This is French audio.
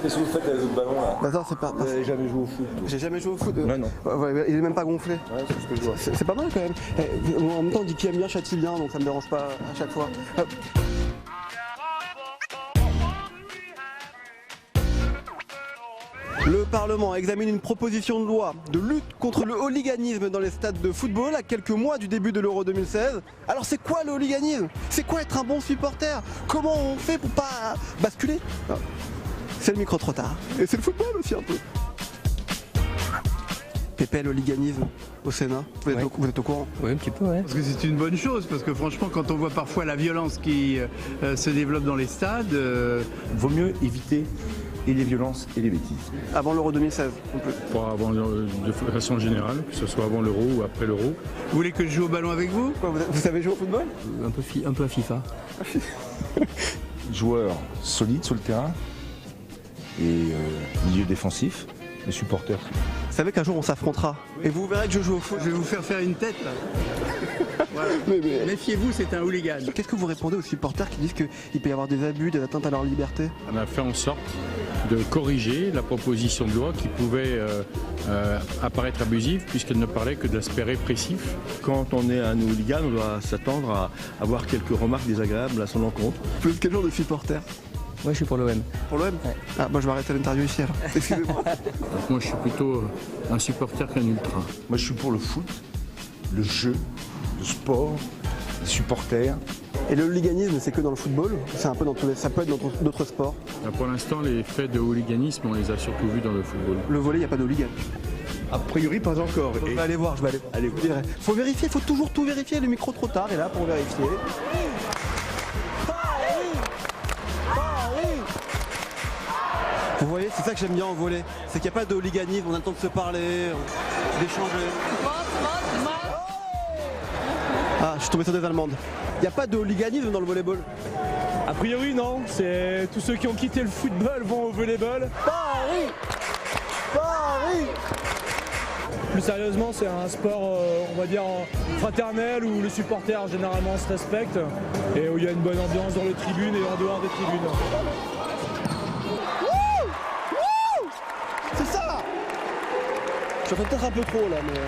Qu'est-ce que vous faites avec les autres ballons là? Bah ça, c'est pas. Vous n'avez jamais joué au foot? J'ai jamais joué au foot. Ouais, non. Ouais, il est même pas gonflé. Ouais, c'est ce que je vois. C'est pas mal quand même. En même temps, on dit qui aime bien châtie bien, donc ça me dérange pas à chaque fois. Le Parlement examine une proposition de loi de lutte contre le hooliganisme dans les stades de football à quelques mois du début de l'Euro 2016. Alors c'est quoi le hooliganisme? C'est quoi être un bon supporter? Comment on fait pour pas basculer? C'est le micro trop tard. Et c'est le football aussi un peu. Pépé, le hooliganisme au Sénat, vous êtes au courant? Oui, un petit peu, ouais. Parce que c'est une bonne chose, parce que franchement, quand on voit parfois la violence qui se développe dans les stades... Vaut mieux éviter et les violences et les bêtises. Avant l'Euro 2016, on peut. Pas avant, de façon générale, que ce soit avant l'Euro ou après l'Euro. Vous voulez que je joue au ballon avec vous? Quoi, vous savez jouer au football? Un peu à FIFA. Joueurs solides sur le terrain et milieu défensif, les supporters. Vous savez qu'un jour on s'affrontera et vous verrez que je joue au foot. Je vais vous faire une tête là. Voilà. Mais- Méfiez-vous, c'est un hooligan. Qu'est-ce que vous répondez aux supporters qui disent qu'il peut y avoir des abus, des atteintes à leur liberté? On a fait en sorte de corriger la proposition de loi qui pouvait apparaître abusive puisqu'elle ne parlait que de l'aspect répressif. Quand on est un hooligan, on doit s'attendre à avoir quelques remarques désagréables à son encontre. Vous êtes quel genre de supporter? Moi, je suis pour l'OM. Pour l'OM? Ah, moi je vais arrêter l'interview ici alors. Excusez-moi. Donc moi je suis plutôt un supporter qu'un ultra. Moi je suis pour le foot, le jeu, le sport, les supporters. Et le hooliganisme, c'est que dans le football? C'est un peu dans tous les... Ça peut être dans d'autres sports. Pour l'instant, les faits de hooliganisme, on les a surtout vus dans le football. Le volley, il n'y a pas de hooligan. A priori, pas encore. Je vais aller voir, je vais aller. Allez, Je dirai. Faut vérifier, faut toujours tout vérifier. Le micro trop tard est là pour vérifier. Vous voyez, c'est ça que j'aime bien en volley. C'est qu'il n'y a pas de hooliganisme, on a le temps de se parler, d'échanger. Ah, je suis tombé sur des Allemandes. Il n'y a pas de hooliganisme dans le volleyball. A priori non, c'est tous ceux qui ont quitté le football vont au volleyball. Paris Paris Plus sérieusement, c'est un sport, on va dire, fraternel où les supporters généralement se respectent et où il y a une bonne ambiance dans les tribunes et en dehors des tribunes. C'est ça! Je fais peut-être un peu trop là, mais...